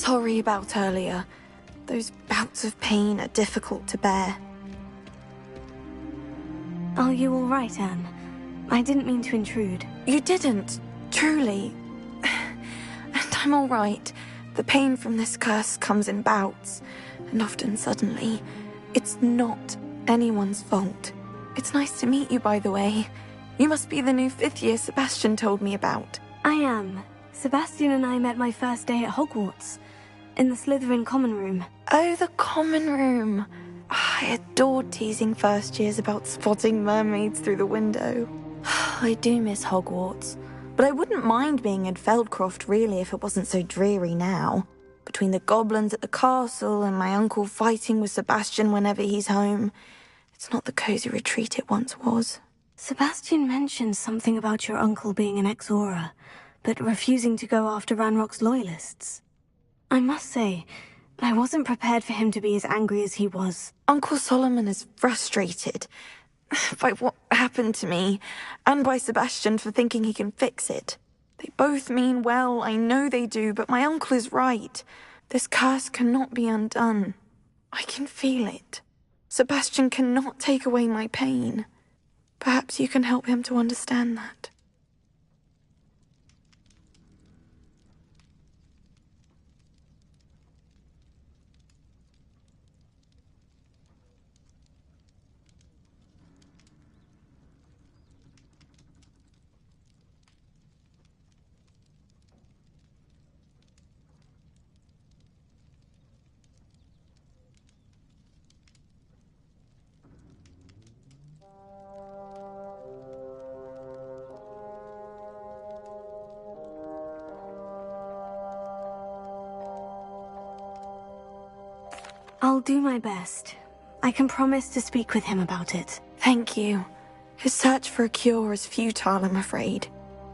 sorry about earlier. Those bouts of pain are difficult to bear. Are you all right, Anne? I didn't mean to intrude. You didn't, truly. And I'm all right. The pain from this curse comes in bouts, and often suddenly. It's not anyone's fault. It's nice to meet you, by the way. You must be the new 5th year Sebastian told me about. I am. Sebastian and I met my first day at Hogwarts, in the Slytherin common room. Oh, the common room. I adored teasing first years about spotting mermaids through the window. I do miss Hogwarts, but I wouldn't mind being in Feldcroft really if it wasn't so dreary now. Between the goblins at the castle and my uncle fighting with Sebastian whenever he's home, it's not the cozy retreat it once was. Sebastian mentioned something about your uncle being an ex-Auror, but refusing to go after Ranrock's loyalists. I must say, I wasn't prepared for him to be as angry as he was. Uncle Solomon is frustrated by what happened to me, and by Sebastian for thinking he can fix it. They both mean well, I know they do, but my uncle is right. This curse cannot be undone. I can feel it. Sebastian cannot take away my pain. Perhaps you can help him to understand that. I'll do my best. I can promise to speak with him about it. Thank you. His search for a cure is futile, I'm afraid.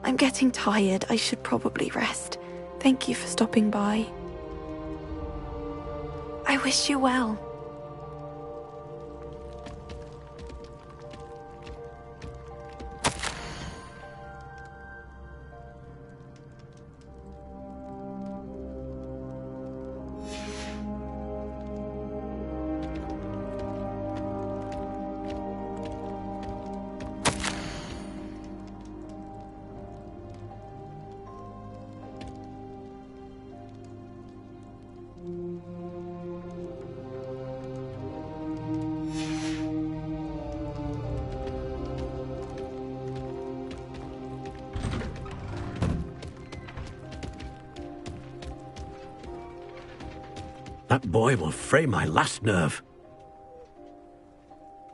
I'm getting tired. I should probably rest. Thank you for stopping by. I wish you well. That boy will fray my last nerve.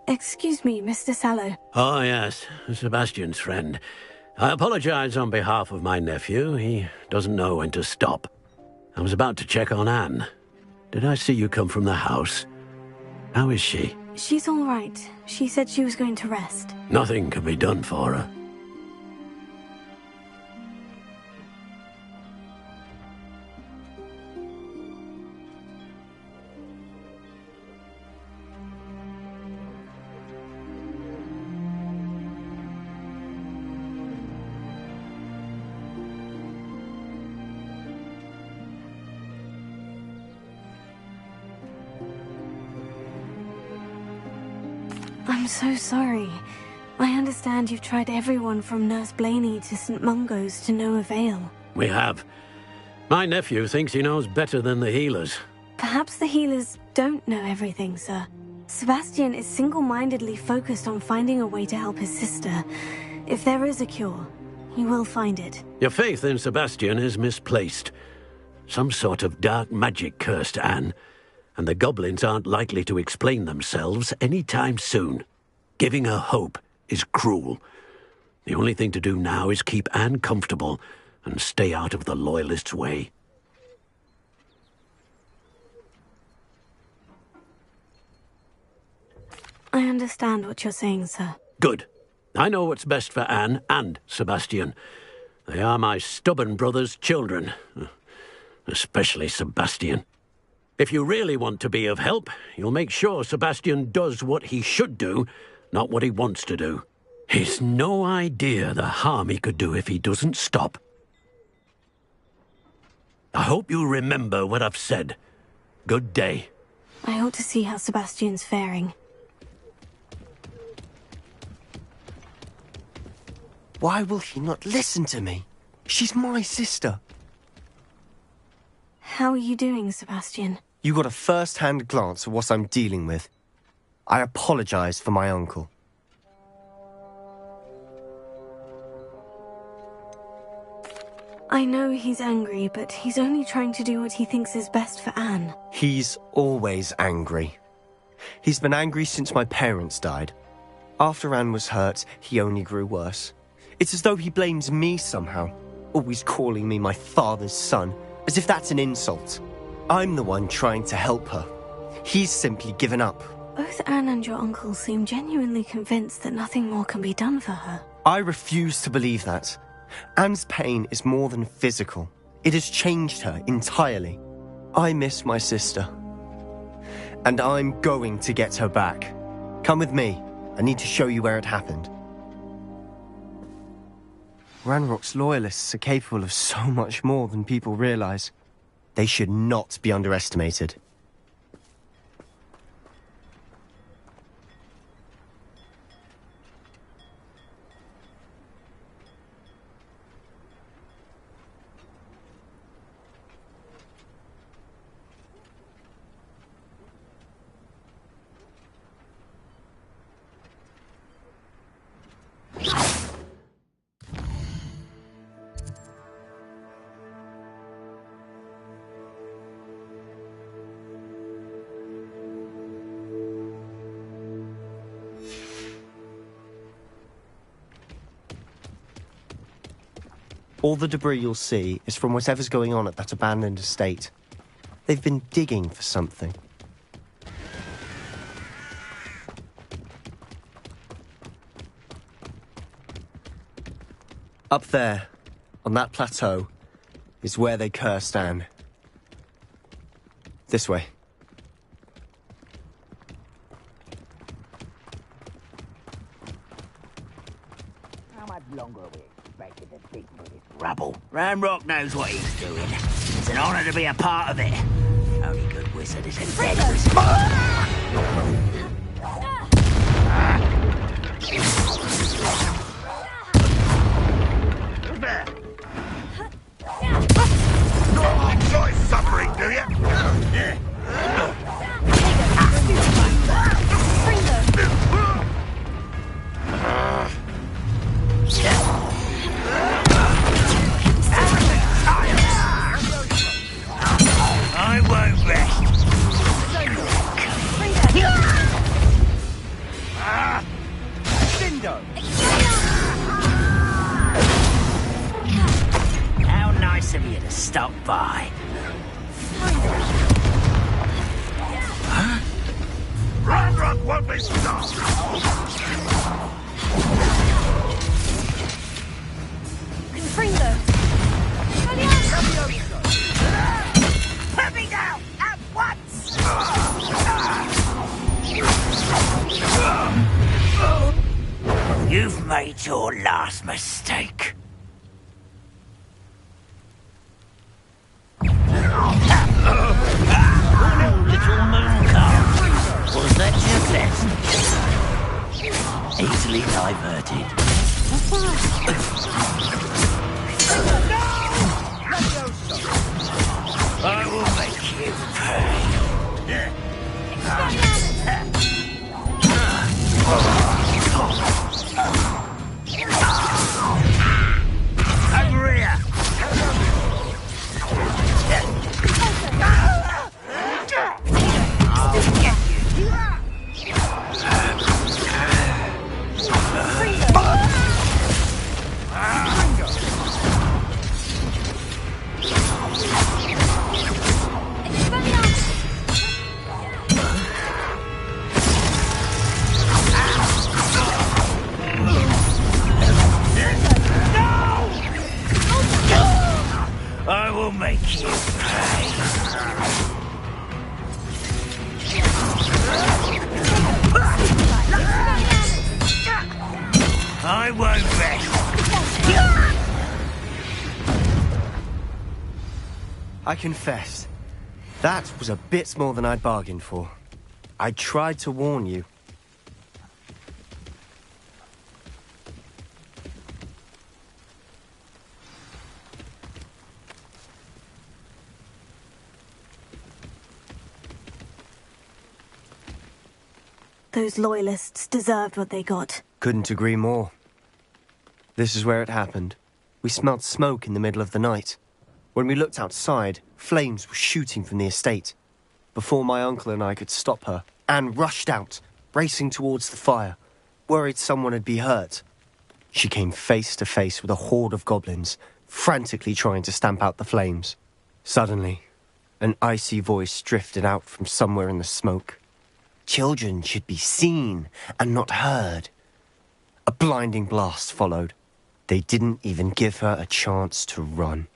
Excuse me, Mr. Sallow. Oh, yes, Sebastian's friend. I apologize on behalf of my nephew. He doesn't know when to stop. I was about to check on Anne. Did I see you come from the house? How is she? She's all right. She said she was going to rest. Nothing can be done for her. I'm so sorry. I understand you've tried everyone from Nurse Blaney to St. Mungo's to no avail. We have. My nephew thinks he knows better than the healers. Perhaps the healers don't know everything, sir. Sebastian is single-mindedly focused on finding a way to help his sister. If there is a cure, he will find it. Your faith in Sebastian is misplaced. Some sort of dark magic cursed Anne, and the goblins aren't likely to explain themselves anytime soon. Giving her hope is cruel. The only thing to do now is keep Anne comfortable and stay out of the Loyalists' way. I understand what you're saying, sir. Good. I know what's best for Anne and Sebastian. They are my stubborn brother's children. Especially Sebastian. If you really want to be of help, you'll make sure Sebastian does what he should do, not what he wants to do. He's no idea the harm he could do if he doesn't stop. I hope you remember what I've said. Good day. I ought to see how Sebastian's faring. Why will he not listen to me? She's my sister. How are you doing, Sebastian? You got a first-hand glance at what I'm dealing with. I apologize for my uncle. I know he's angry, but he's only trying to do what he thinks is best for Anne. He's always angry. He's been angry since my parents died. After Anne was hurt, he only grew worse. It's as though he blames me somehow, always calling me my father's son, as if that's an insult. I'm the one trying to help her. He's simply given up. Both Anne and your uncle seem genuinely convinced that nothing more can be done for her. I refuse to believe that. Anne's pain is more than physical. It has changed her entirely. I miss my sister. And I'm going to get her back. Come with me. I need to show you where it happened. Ranrock's loyalists are capable of so much more than people realize. They should not be underestimated. All the debris you'll see is from whatever's going on at that abandoned estate. They've been digging for something. Up there, on that plateau, is where they cursed Anne. This way. How much longer are we expected to dig through this rubble? Ranrock knows what he's doing. It's an honor to be a part of it. Only good wizard is a dead wizard. Who's there? Not enjoy suffering, do you? Yeah. I won't rest. Dindo! How nice of you to stop by. Ranrock won't be stopped! Put me down at once! You've made your last mistake. Little moon calf. Was that your best? Easily diverted. I will make you pay. Over here. I'll get you. I will make you pay. I won't rest. I confess, that was a bit more than I'd bargained for. I tried to warn you. Those loyalists deserved what they got. Couldn't agree more. This is where it happened. We smelled smoke in the middle of the night. When we looked outside, flames were shooting from the estate. Before my uncle and I could stop her, Anne rushed out, racing towards the fire, worried someone had been hurt. She came face to face with a horde of goblins, frantically trying to stamp out the flames. Suddenly, an icy voice drifted out from somewhere in the smoke. Children should be seen and not heard. A blinding blast followed. They didn't even give her a chance to run.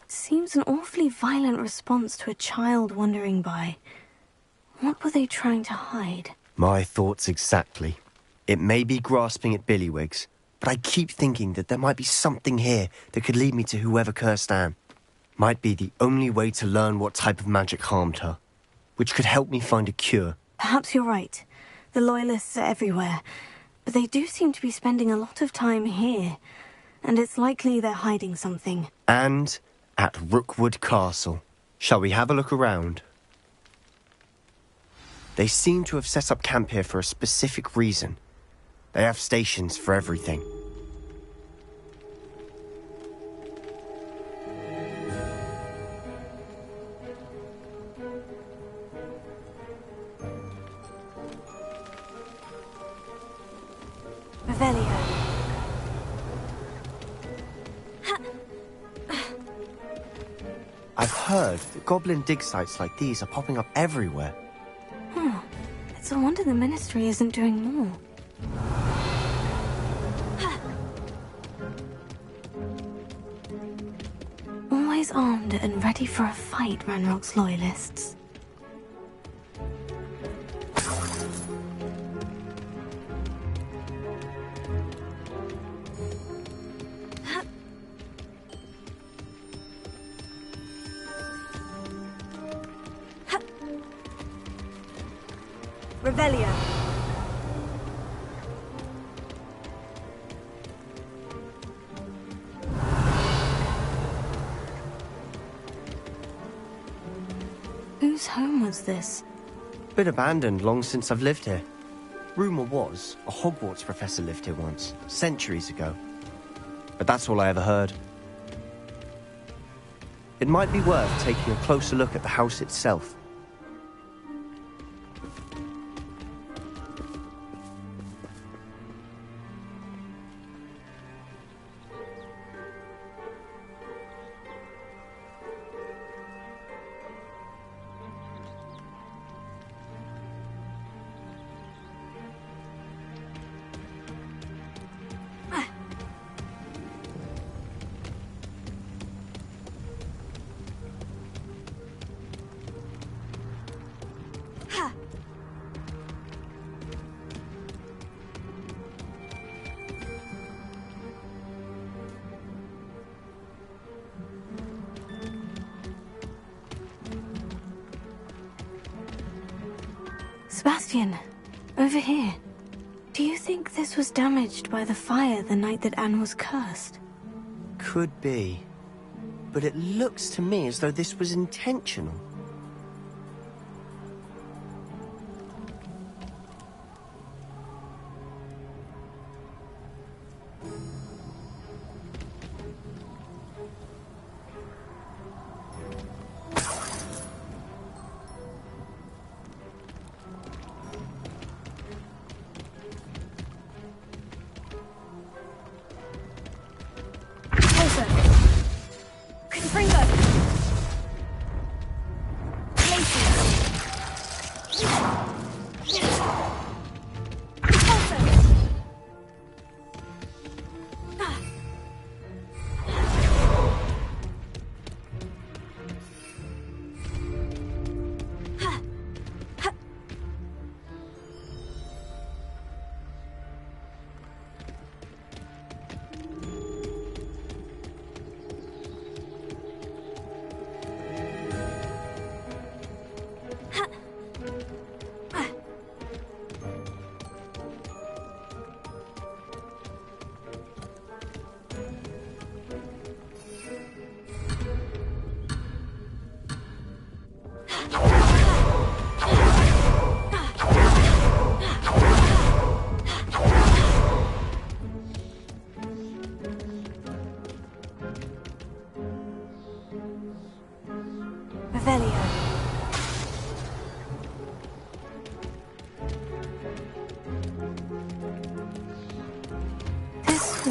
Seems an awfully violent response to a child wandering by. What were they trying to hide? My thoughts exactly. It may be grasping at Billywigs, but I keep thinking that there might be something here that could lead me to whoever cursed Anne. Might be the only way to learn what type of magic harmed her, which could help me find a cure. Perhaps you're right. The Loyalists are everywhere, but they do seem to be spending a lot of time here, and it's likely they're hiding something. And at Rookwood Castle. Shall we have a look around? They seem to have set up camp here for a specific reason. They have stations for everything. Revelio. I've heard that goblin dig sites like these are popping up everywhere. It's a wonder the Ministry isn't doing more. Always armed and ready for a fight, Ranrock's Loyalists. Revelio. Whose home was this? Been abandoned long since I've lived here. Rumour was a Hogwarts professor lived here once, centuries ago. But that's all I ever heard. It might be worth taking a closer look at the house itself. Sebastian, over here. Do you think this was damaged by the fire the night that Anne was cursed? Could be. But it looks to me as though this was intentional.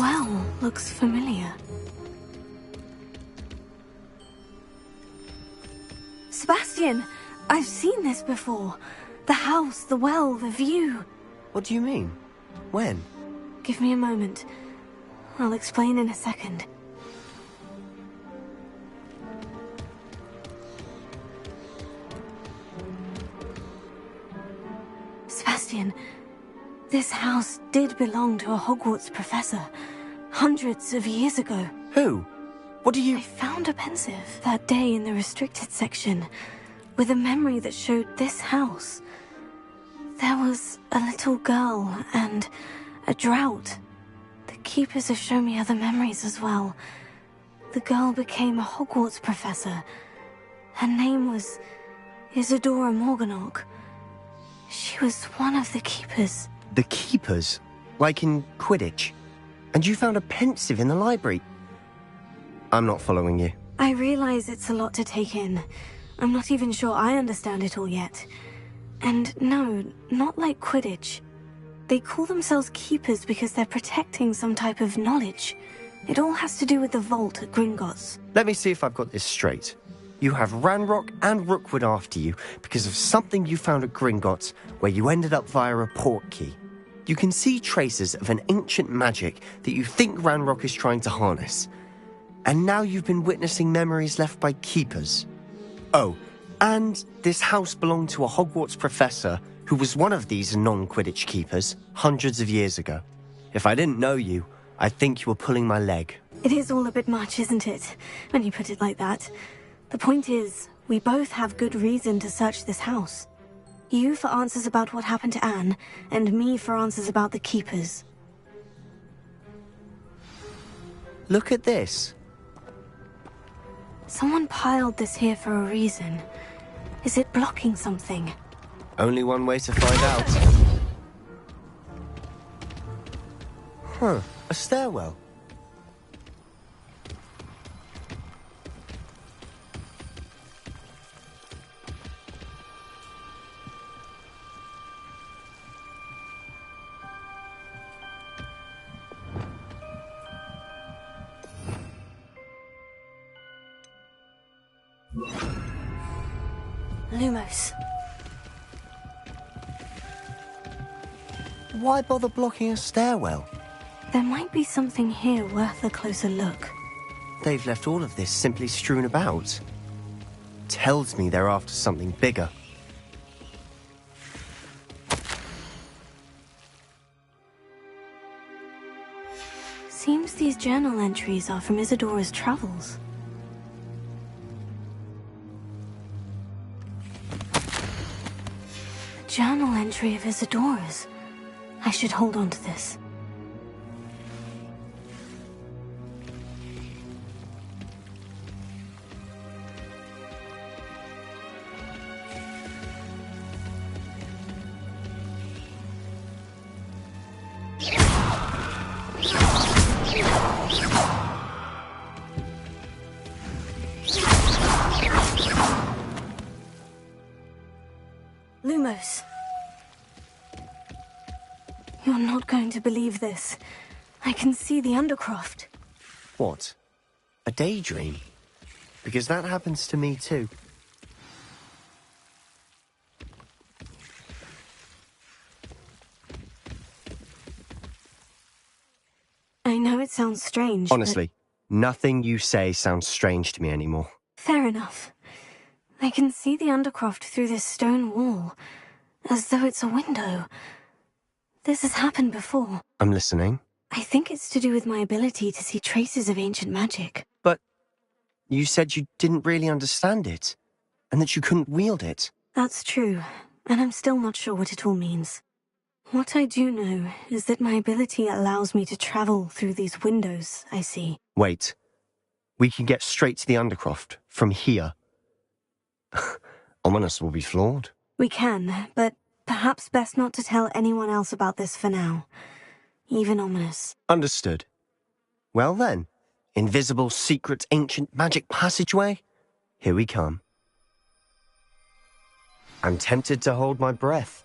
well looks familiar. Sebastian! I've seen this before. The house, the well, the view. What do you mean? When? Give me a moment. I'll explain in a second. Sebastian, this house did belong to a Hogwarts professor, hundreds of years ago. Who? What do you... I found a pensive that day in the restricted section, with a memory that showed this house. There was a little girl and a drought. The keepers have shown me other memories as well. The girl became a Hogwarts professor. Her name was Isadora Morganach. She was one of the keepers. The keepers? Like in Quidditch? And you found a pensive in the library? I'm not following you. I realize it's a lot to take in. I'm not even sure I understand it all yet. And no, not like Quidditch. They call themselves keepers because they're protecting some type of knowledge. It all has to do with the vault at Gringotts. Let me see if I've got this straight. You have Ranrock and Rookwood after you because of something you found at Gringotts where you ended up via a port key. You can see traces of an ancient magic that you think Ranrock is trying to harness. And now you've been witnessing memories left by keepers. Oh, and this house belonged to a Hogwarts professor who was one of these non-Quidditch keepers hundreds of years ago. If I didn't know you, I'd think you were pulling my leg. It is all a bit much, isn't it? When you put it like that. The point is, we both have good reason to search this house. You for answers about what happened to Anne, and me for answers about the keepers. Look at this. Someone piled this here for a reason. Is it blocking something? Only one way to find out. Huh, a stairwell. Lumos. Why bother blocking a stairwell? There might be something here worth a closer look. They've left all of this simply strewn about. Tells me they're after something bigger. Seems these journal entries are from Isadora's travels. A journal entry of Isadora's. I should hold on to this. Lumos. You're not going to believe this. I can see the Undercroft. What? A daydream? Because that happens to me too. I know it sounds strange, Honestly, nothing you say sounds strange to me anymore. Fair enough. I can see the Undercroft through this stone wall, as though it's a window. This has happened before. I'm listening. I think it's to do with my ability to see traces of ancient magic. But you said you didn't really understand it, and that you couldn't wield it. That's true, and I'm still not sure what it all means. What I do know is that my ability allows me to travel through these windows I see. Wait. We can get straight to the Undercroft from here. Ominous will be floored. We can, but perhaps best not to tell anyone else about this for now. Even Ominous. Understood. Well then, invisible, secret, ancient magic passageway? Here we come. I'm tempted to hold my breath.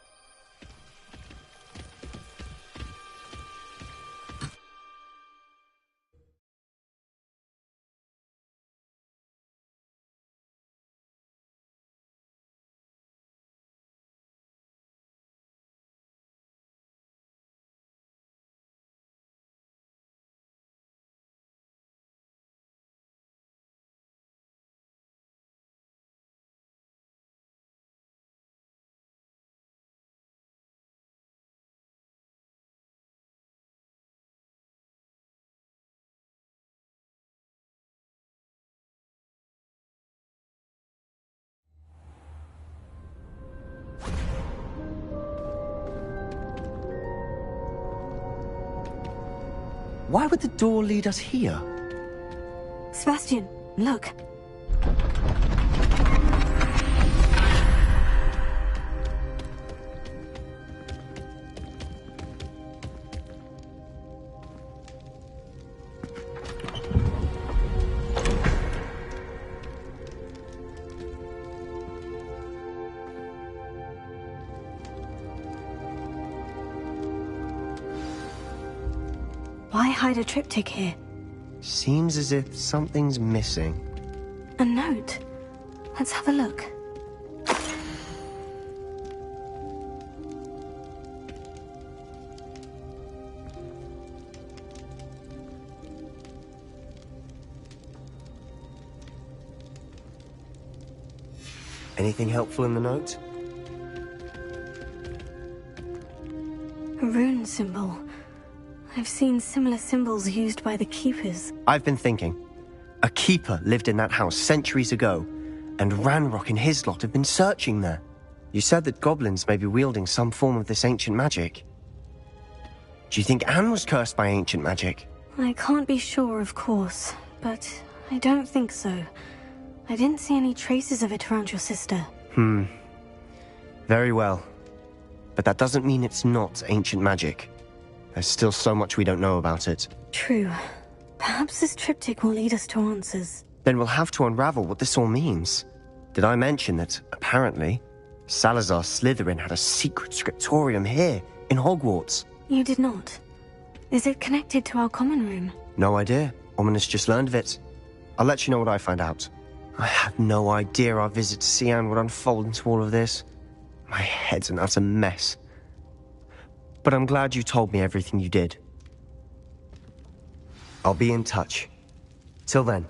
Why would the door lead us here? Sebastian, look. Why hide a triptych here? Seems as if something's missing. A note. Let's have a look. Anything helpful in the note? A rune symbol. I've seen similar symbols used by the Keepers. I've been thinking. A keeper lived in that house centuries ago, and Ranrock and his lot have been searching there. You said that goblins may be wielding some form of this ancient magic. Do you think Anne was cursed by ancient magic? I can't be sure, of course, but I don't think so. I didn't see any traces of it around your sister. Very well. But that doesn't mean it's not ancient magic. There's still so much we don't know about it. True. Perhaps this triptych will lead us to answers. Then we'll have to unravel what this all means. Did I mention that, apparently, Salazar Slytherin had a secret scriptorium here, in Hogwarts? You did not. Is it connected to our common room? No idea. Ominous just learned of it. I'll let you know what I find out. I had no idea our visit to Cian would unfold into all of this. My head's an utter mess. But I'm glad you told me everything you did. I'll be in touch. Till then.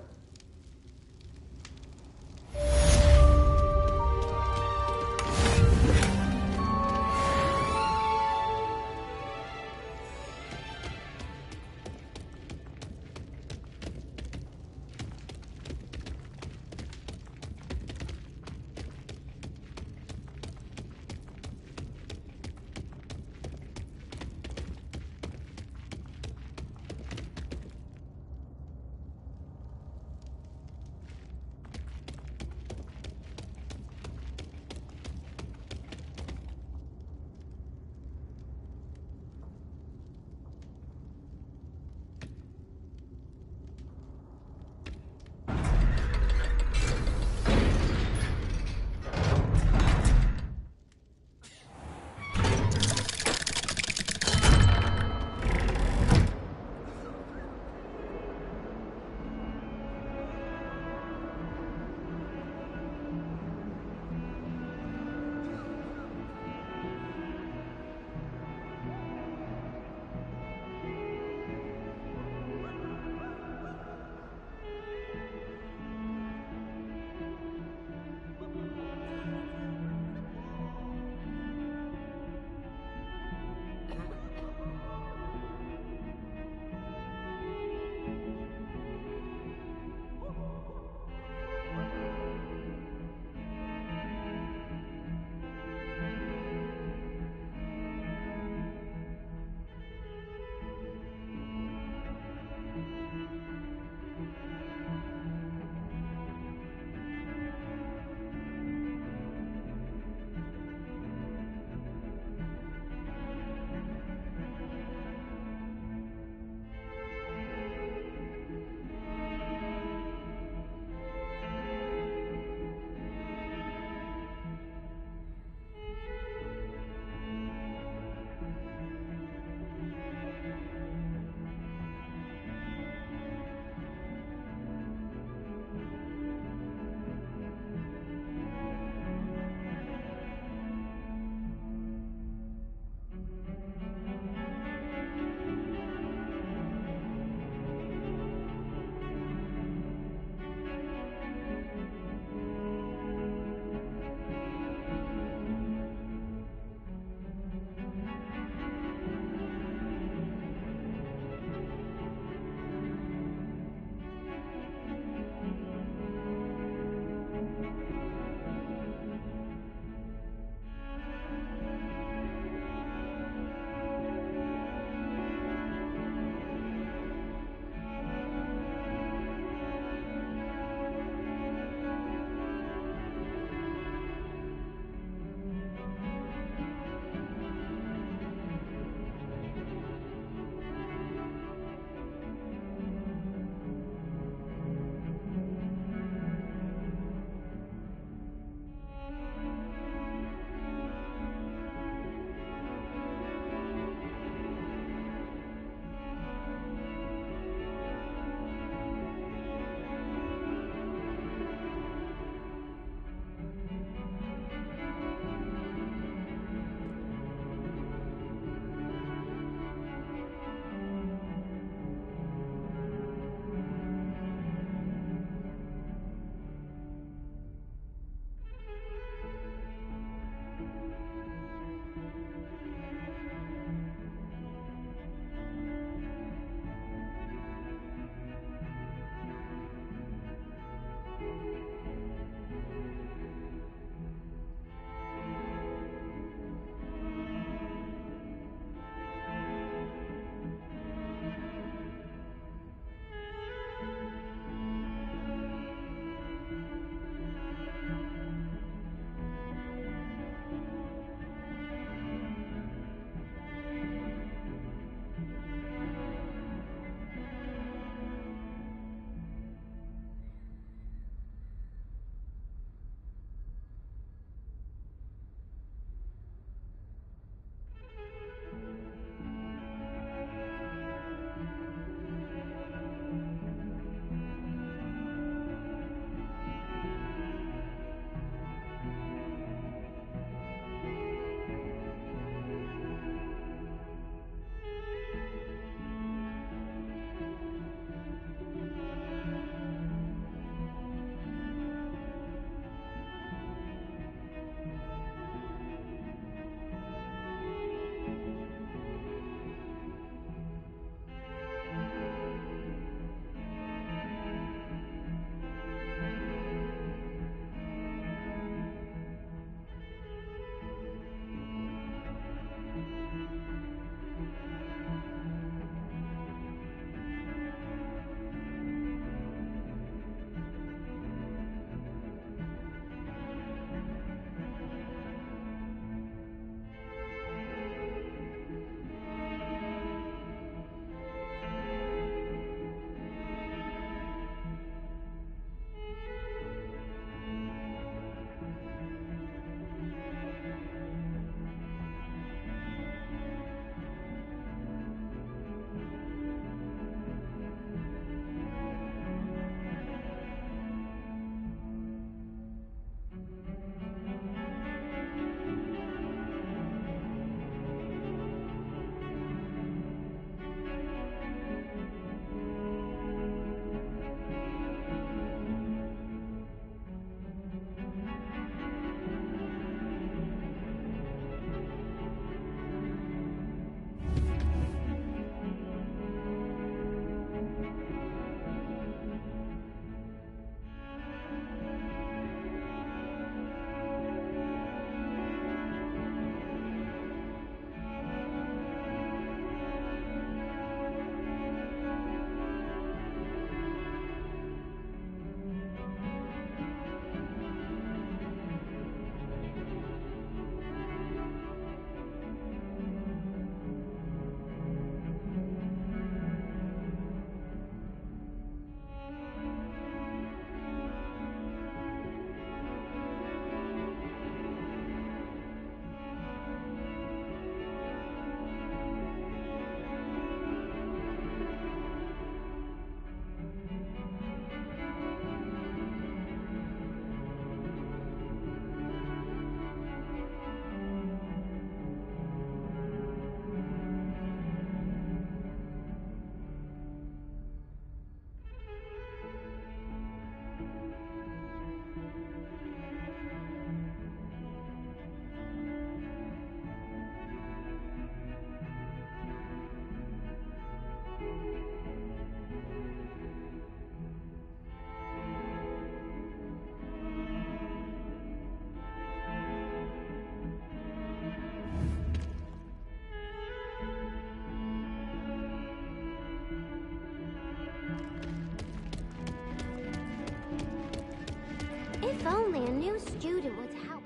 no student would help.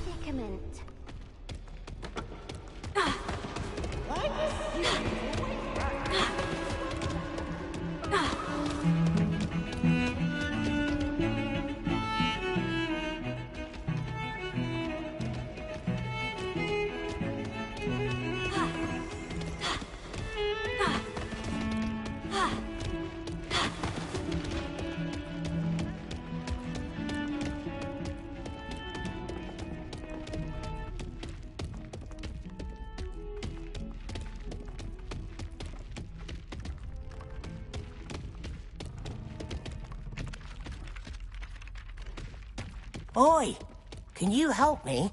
Predicament. Oi! Can you help me?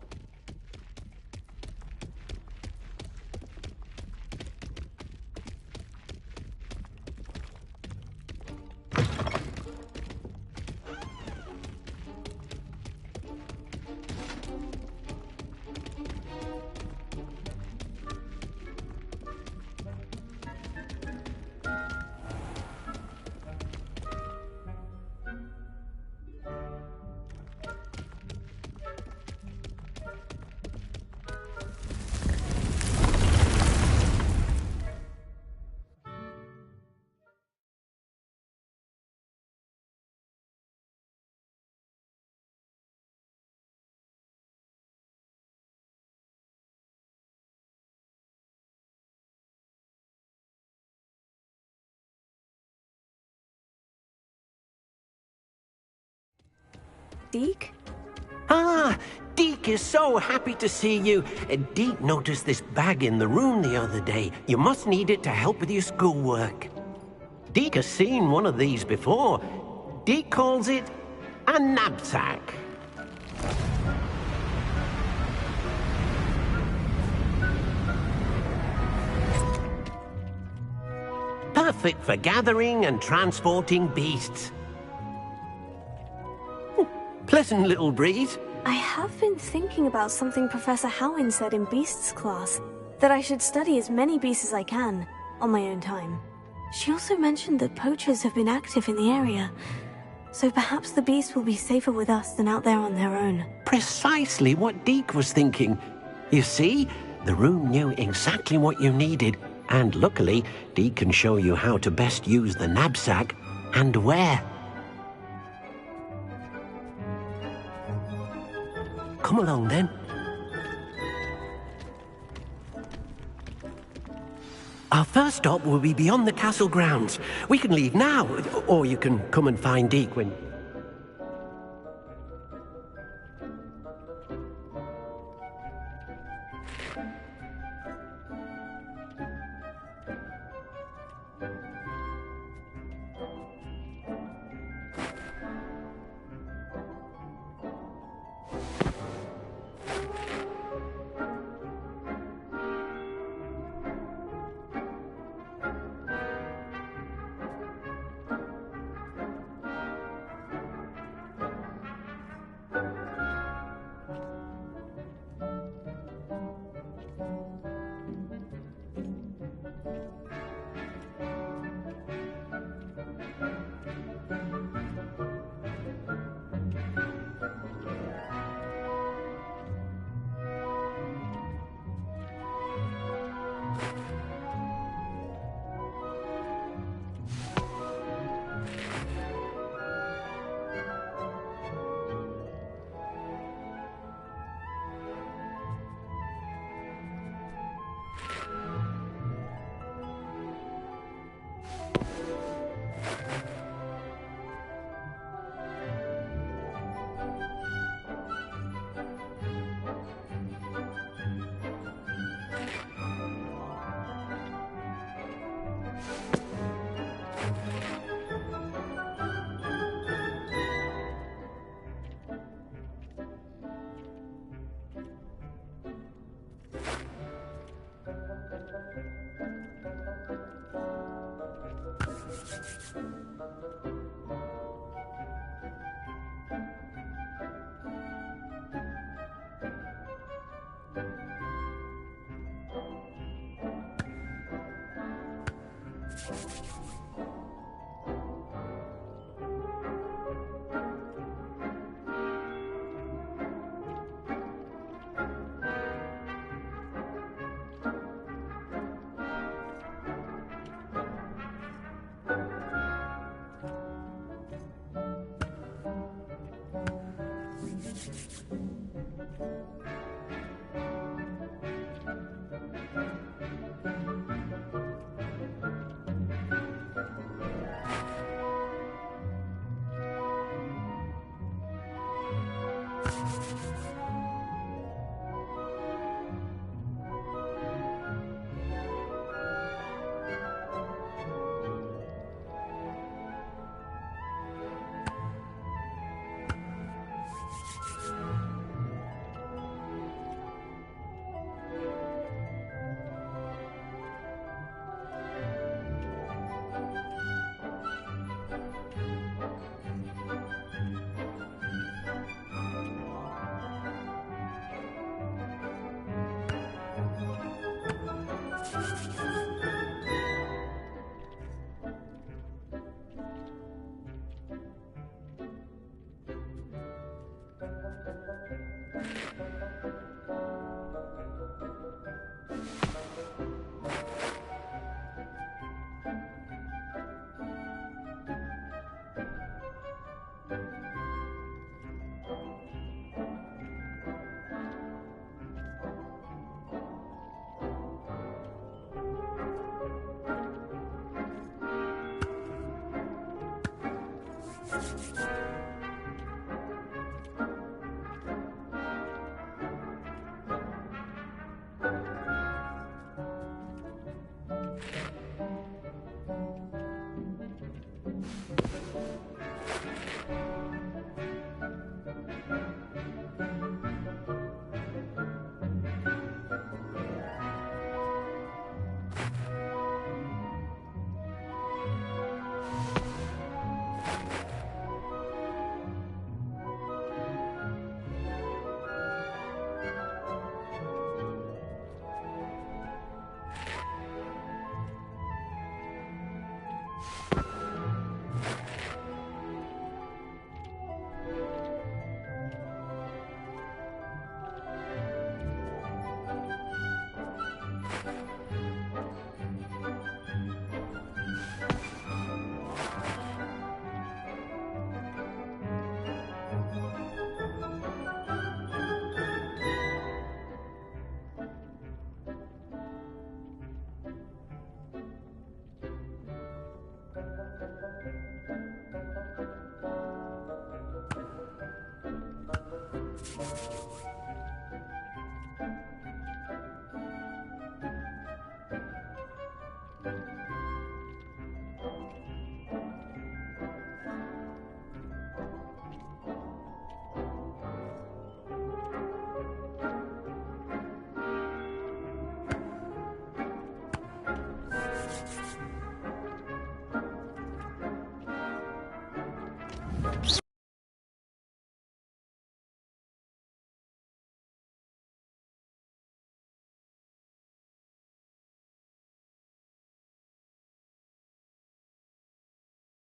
Deke? Ah, Deke is so happy to see you. Deke noticed this bag in the room the other day. You must need it to help with your schoolwork. Deke has seen one of these before. Deke calls it a knapsack. Perfect for gathering and transporting beasts. Pleasant little breeze. I have been thinking about something Professor Howin said in Beasts class, that I should study as many beasts as I can, on my own time. She also mentioned that poachers have been active in the area, so perhaps the beasts will be safer with us than out there on their own. Precisely what Deke was thinking. You see, the room knew exactly what you needed, and luckily, Deke can show you how to best use the knapsack and where. Come along then. Our first stop will be beyond the castle grounds. We can leave now, or you can come and find Deke when...